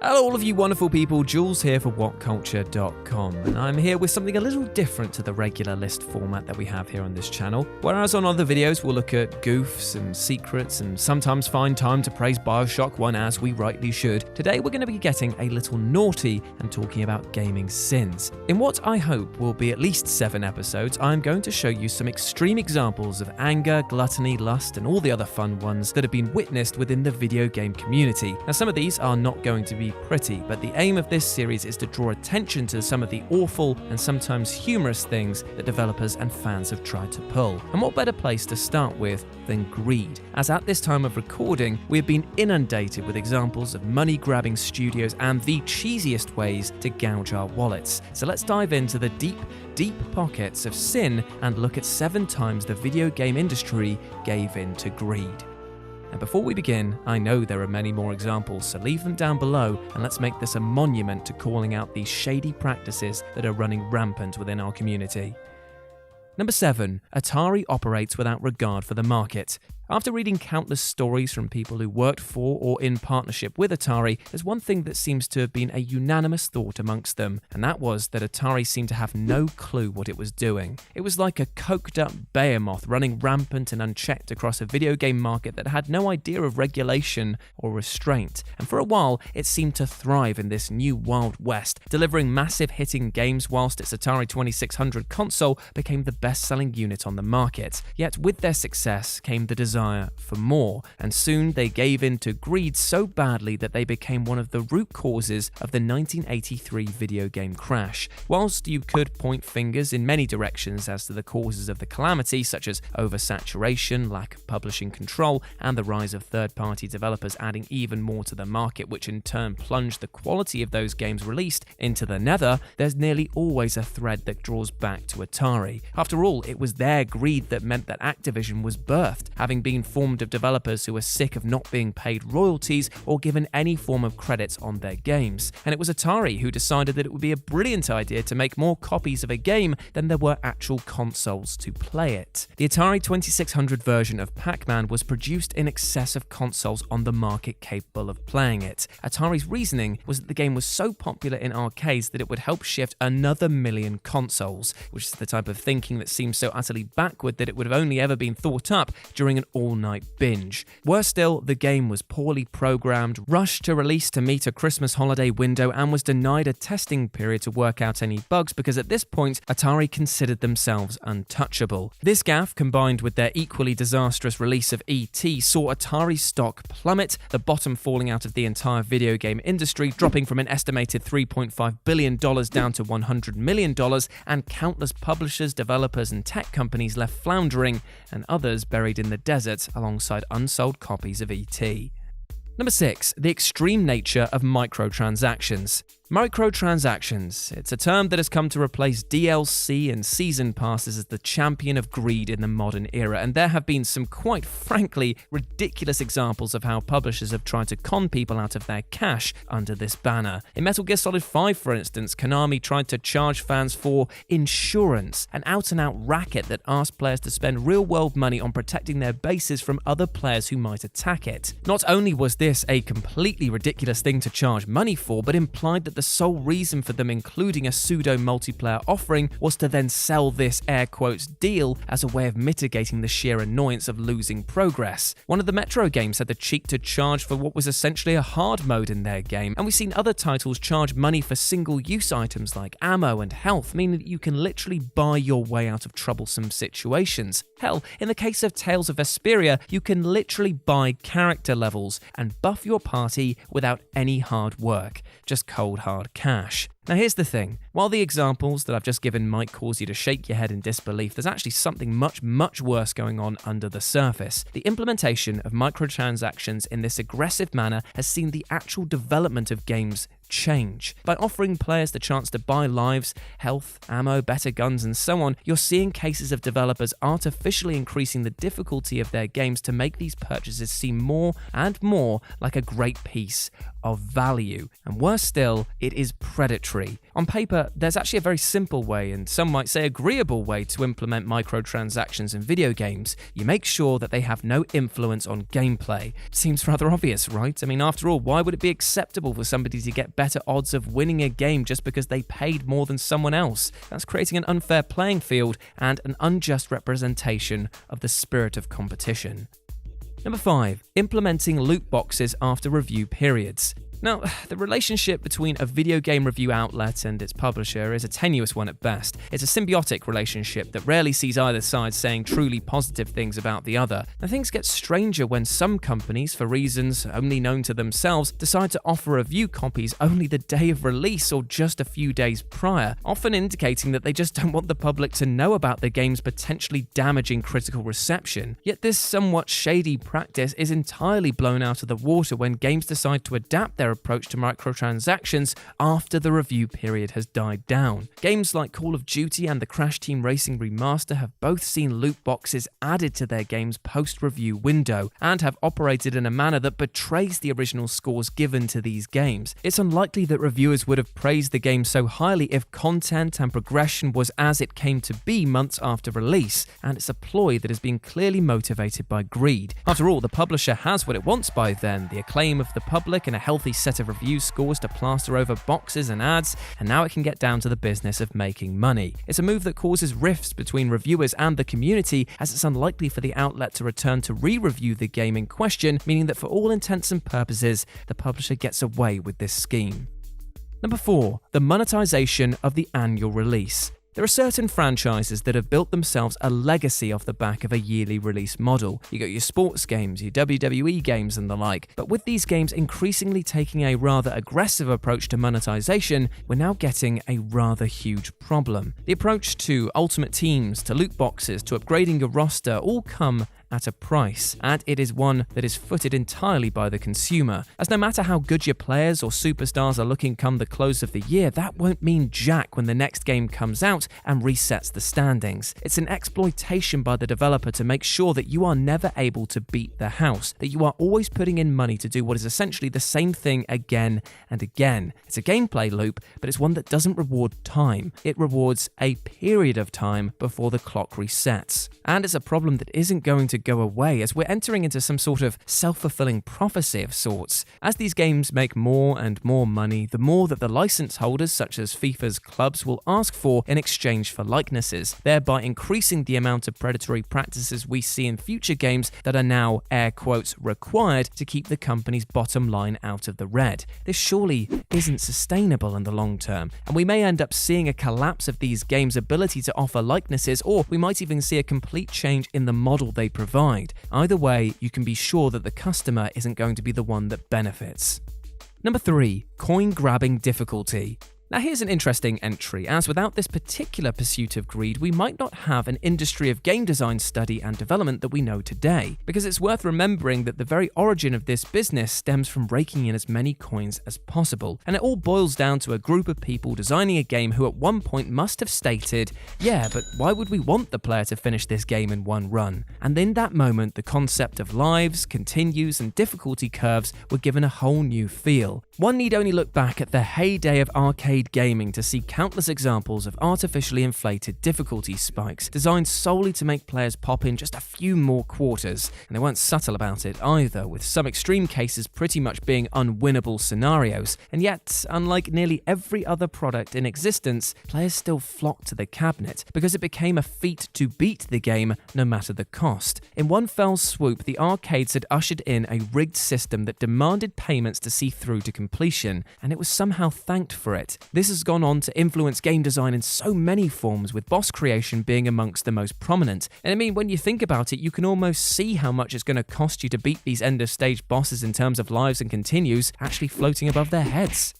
Hello all of you wonderful people, Jules here for WhatCulture.com, and I'm here with something a little different to the regular list format that we have here on this channel. Whereas on other videos we'll look at goofs and secrets and sometimes find time to praise Bioshock 1 as we rightly should, today we're going to be getting a little naughty and talking about gaming sins. In what I hope will be at least 7 episodes, I'm going to show you some extreme examples of anger, gluttony, lust and all the other fun ones that have been witnessed within the video game community. Now some of these are not going to be pretty, but the aim of this series is to draw attention to some of the awful and sometimes humorous things that developers and fans have tried to pull. And what better place to start with than greed, as at this time of recording we have been inundated with examples of money-grabbing studios and the cheesiest ways to gouge our wallets. So let's dive into the deep pockets of sin and look at 7 times the video game industry gave in to greed. And before we begin, I know there are many more examples, so leave them down below and let's make this a monument to calling out these shady practices that are running rampant within our community. Number 7. Atari operates without regard for the market. After reading countless stories from people who worked for or in partnership with Atari, there's one thing that seems to have been a unanimous thought amongst them, and that was that Atari seemed to have no clue what it was doing. It was like a coked up behemoth running rampant and unchecked across a video game market that had no idea of regulation or restraint, and for a while it seemed to thrive in this new Wild West, delivering massive hitting games whilst its Atari 2600 console became the best-selling unit on the market. Yet with their success came the desire for more, and soon they gave in to greed so badly that they became one of the root causes of the 1983 video game crash. Whilst you could point fingers in many directions as to the causes of the calamity, such as oversaturation, lack of publishing control, and the rise of third-party developers adding even more to the market, which in turn plunged the quality of those games released into the nether, there's nearly always a thread that draws back to Atari. After all, it was their greed that meant that Activision was birthed, having been formed of developers who were sick of not being paid royalties or given any form of credits on their games. And it was Atari who decided that it would be a brilliant idea to make more copies of a game than there were actual consoles to play it. The Atari 2600 version of Pac-Man was produced in excess of consoles on the market capable of playing it. Atari's reasoning was that the game was so popular in arcades that it would help shift another million consoles, which is the type of thinking that seems so utterly backward that it would have only ever been thought up during an all-night binge. Worse still, the game was poorly programmed, rushed to release to meet a Christmas holiday window, and was denied a testing period to work out any bugs because at this point, Atari considered themselves untouchable. This gaffe, combined with their equally disastrous release of E.T., saw Atari's stock plummet, the bottom falling out of the entire video game industry, dropping from an estimated $3.5 billion down to $100 million, and countless publishers, developers, and tech companies left floundering, and others buried in the desert alongside unsold copies of E.T. Number 6. The extreme nature of microtransactions. Microtransactions. It's a term that has come to replace DLC and season passes as the champion of greed in the modern era, and there have been some quite frankly ridiculous examples of how publishers have tried to con people out of their cash under this banner. In Metal Gear Solid 5, for instance, Konami tried to charge fans for insurance, an out-and-out racket that asked players to spend real-world money on protecting their bases from other players who might attack it. Not only was this a completely ridiculous thing to charge money for, but implied that the sole reason for them including a pseudo-multiplayer offering was to then sell this air quotes deal as a way of mitigating the sheer annoyance of losing progress. One of the Metro games had the cheek to charge for what was essentially a hard mode in their game, and we've seen other titles charge money for single-use items like ammo and health, meaning that you can literally buy your way out of troublesome situations. Hell, in the case of Tales of Vesperia, you can literally buy character levels and buff your party without any hard work, just cold hard cash. Now here's the thing, while the examples that I've just given might cause you to shake your head in disbelief, there's actually something much worse going on under the surface. The implementation of microtransactions in this aggressive manner has seen the actual development of games change. By offering players the chance to buy lives, health, ammo, better guns, and so on, you're seeing cases of developers artificially increasing the difficulty of their games to make these purchases seem more and more like a great piece of value. And worse still, it is predatory. On paper, there's actually a very simple way, and some might say agreeable way, to implement microtransactions in video games. You make sure that they have no influence on gameplay. Seems rather obvious, right? I mean, after all, why would it be acceptable for somebody to get better odds of winning a game just because they paid more than someone else? That's creating an unfair playing field and an unjust representation of the spirit of competition. Number 5. Implementing loot boxes after review periods. Now, the relationship between a video game review outlet and its publisher is a tenuous one at best. It's a symbiotic relationship that rarely sees either side saying truly positive things about the other. And things get stranger when some companies, for reasons only known to themselves, decide to offer review copies only the day of release or just a few days prior, often indicating that they just don't want the public to know about the game's potentially damaging critical reception. Yet this somewhat shady practice is entirely blown out of the water when games decide to adapt their approach to microtransactions after the review period has died down. Games like Call of Duty and the Crash Team Racing Remaster have both seen loot boxes added to their game's post-review window and have operated in a manner that betrays the original scores given to these games. It's unlikely that reviewers would have praised the game so highly if content and progression was as it came to be months after release, and it's a ploy that has been clearly motivated by greed. After all, the publisher has what it wants by then, the acclaim of the public and a healthy set of review scores to plaster over boxes and ads, and now it can get down to the business of making money. It's a move that causes rifts between reviewers and the community, as it's unlikely for the outlet to return to re-review the game in question, meaning that for all intents and purposes, the publisher gets away with this scheme. Number 4. The monetization of the annual release. There are certain franchises that have built themselves a legacy off the back of a yearly release model. You got your sports games, your WWE games and the like. But with these games increasingly taking a rather aggressive approach to monetization, we're now getting a rather huge problem. The approach to Ultimate Teams, to loot boxes, to upgrading your roster all come at a price, and it is one that is footed entirely by the consumer, as no matter how good your players or superstars are looking come the close of the year, that won't mean jack when the next game comes out and resets the standings. It's an exploitation by the developer to make sure that you are never able to beat the house, that you are always putting in money to do what is essentially the same thing again and again. It's a gameplay loop, but it's one that doesn't reward time. It rewards a period of time before the clock resets. And it's a problem that isn't going to go away, as we're entering into some sort of self-fulfilling prophecy of sorts. As these games make more and more money, the more that the license holders, such as FIFA's clubs, will ask for in exchange for likenesses, thereby increasing the amount of predatory practices we see in future games that are now, air quotes, required to keep the company's bottom line out of the red. This surely isn't sustainable in the long term, and we may end up seeing a collapse of these games' ability to offer likenesses, or we might even see a complete change in the model they provide. Either way, you can be sure that the customer isn't going to be the one that benefits. Number 3. Coin-grabbing difficulty. Now here's an interesting entry, as without this particular pursuit of greed, we might not have an industry of game design study and development that we know today, because it's worth remembering that the very origin of this business stems from raking in as many coins as possible, and it all boils down to a group of people designing a game who at one point must have stated, yeah, but why would we want the player to finish this game in one run? And in that moment, the concept of lives, continues, and difficulty curves were given a whole new feel. One need only look back at the heyday of arcade gaming to see countless examples of artificially inflated difficulty spikes designed solely to make players pop in just a few more quarters, and they weren't subtle about it either, with some extreme cases pretty much being unwinnable scenarios. And yet, unlike nearly every other product in existence, players still flocked to the cabinet because it became a feat to beat the game no matter the cost. In one fell swoop, the arcades had ushered in a rigged system that demanded payments to see through to completion, and it was somehow thanked for it. This has gone on to influence game design in so many forms, with boss creation being amongst the most prominent. And I mean, when you think about it, you can almost see how much it's going to cost you to beat these end-of-stage bosses in terms of lives and continues actually floating above their heads.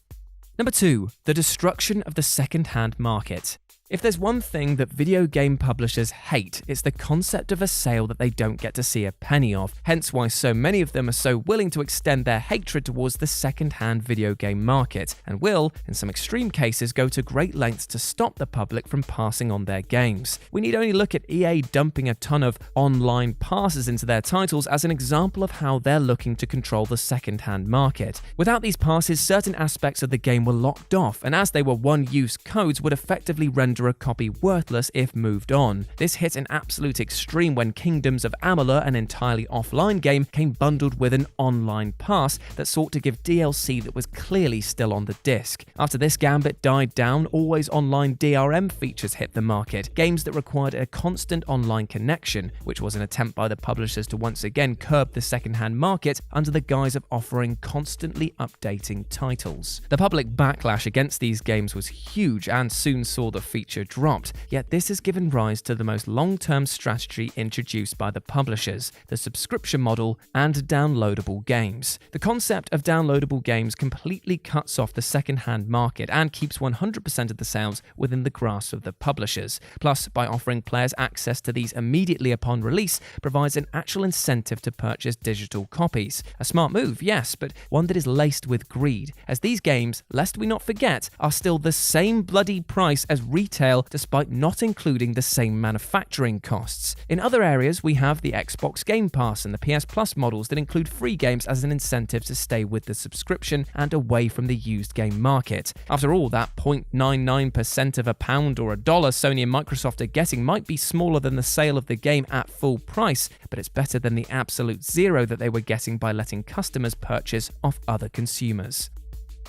Number 2. The destruction of the second-hand market. If there's one thing that video game publishers hate, it's the concept of a sale that they don't get to see a penny of, hence why so many of them are so willing to extend their hatred towards the second-hand video game market, and will, in some extreme cases, go to great lengths to stop the public from passing on their games. We need only look at EA dumping a ton of online passes into their titles as an example of how they're looking to control the second-hand market. Without these passes, certain aspects of the game were locked off, and as they were one-use codes, would effectively render a copy worthless if moved on. This hit an absolute extreme when Kingdoms of Amalur, an entirely offline game, came bundled with an online pass that sought to give DLC that was clearly still on the disc. After this gambit died down, always online DRM features hit the market, games that required a constant online connection, which was an attempt by the publishers to once again curb the second-hand market under the guise of offering constantly updating titles. The public backlash against these games was huge and soon saw the feature dropped, yet this has given rise to the most long-term strategy introduced by the publishers, the subscription model and downloadable games. The concept of downloadable games completely cuts off the second-hand market and keeps 100% of the sales within the grasp of the publishers. Plus, by offering players access to these immediately upon release, provides an actual incentive to purchase digital copies. A smart move, yes, but one that is laced with greed, as these games, lest we not forget, are still the same bloody price as retail despite not including the same manufacturing costs. In other areas, we have the Xbox Game Pass and the PS Plus models that include free games as an incentive to stay with the subscription and away from the used game market. After all, that 0.99% of a pound or a dollar Sony and Microsoft are getting might be smaller than the sale of the game at full price, but it's better than the absolute zero that they were getting by letting customers purchase off other consumers.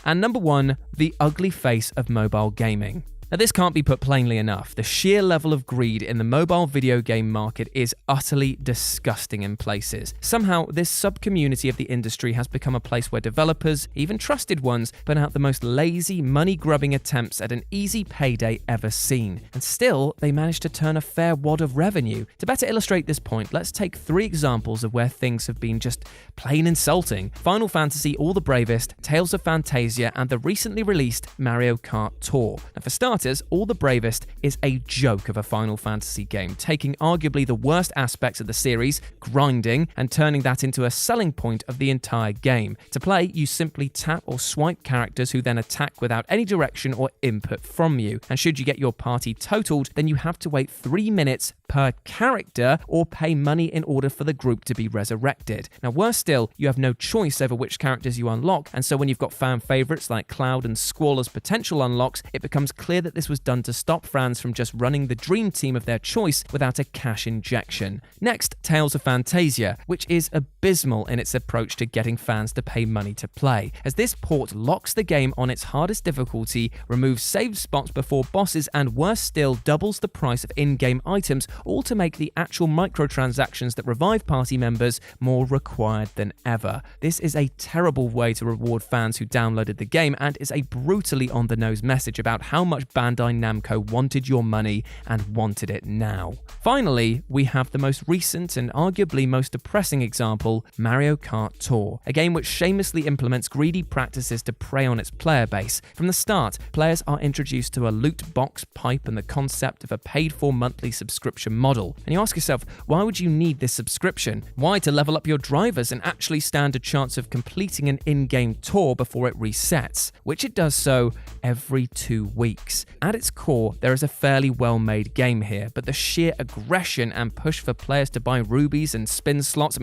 And number 1, the ugly face of mobile gaming. Now, this can't be put plainly enough. The sheer level of greed in the mobile video game market is utterly disgusting in places. Somehow, this sub-community of the industry has become a place where developers, even trusted ones, put out the most lazy, money-grubbing attempts at an easy payday ever seen. And still, they managed to turn a fair wad of revenue. To better illustrate this point, let's take 3 examples of where things have been just plain insulting. Final Fantasy All the Bravest, Tales of Phantasia, and the recently released Mario Kart Tour. Now, for starters, All the Bravest is a joke of a Final Fantasy game, taking arguably the worst aspects of the series, grinding, and turning that into a selling point of the entire game. To play, you simply tap or swipe characters who then attack without any direction or input from you, and should you get your party totaled, then you have to wait 3 minutes per character or pay money in order for the group to be resurrected. Now, worse still, you have no choice over which characters you unlock, and so when you've got fan favourites like Cloud and Squall as potential unlocks, it becomes clear that this was done to stop fans from just running the dream team of their choice without a cash injection. Next, Tales of Phantasia, which is abysmal in its approach to getting fans to pay money to play, as this port locks the game on its hardest difficulty, removes save spots before bosses, and worse still, doubles the price of in-game items, all to make the actual microtransactions that revive party members more required than ever. This is a terrible way to reward fans who downloaded the game, and is a brutally on-the-nose message about how much Bandai Namco wanted your money and wanted it now. Finally, we have the most recent and arguably most depressing example, Mario Kart Tour, a game which shamelessly implements greedy practices to prey on its player base. From the start, players are introduced to a loot box pipe and the concept of a paid-for monthly subscription model. And you ask yourself, why would you need this subscription? Why to level up your drivers and actually stand a chance of completing an in-game tour before it resets, which it does so every 2 weeks. At its core, there is a fairly well-made game here, but the sheer aggression and push for players to buy rubies and spin slots,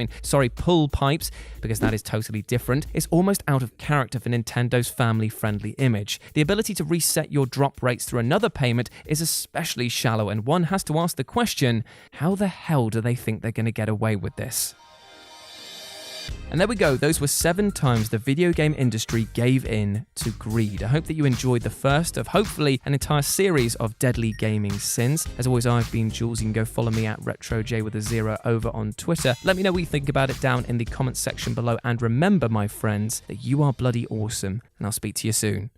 pull pipes, because that is totally different, is almost out of character for Nintendo's family-friendly image. The ability to reset your drop rates through another payment is especially shallow, and one has to ask the question, how the hell do they think they're going to get away with this? And there we go, those were 7 times the video game industry gave in to greed. I hope that you enjoyed the first of hopefully an entire series of deadly gaming sins. As always, I've been Jules. You can go follow me at RetroJ with a 0 over on Twitter. Let me know what you think about it down in the comments section below. And remember, my friends, that you are bloody awesome, and I'll speak to you soon.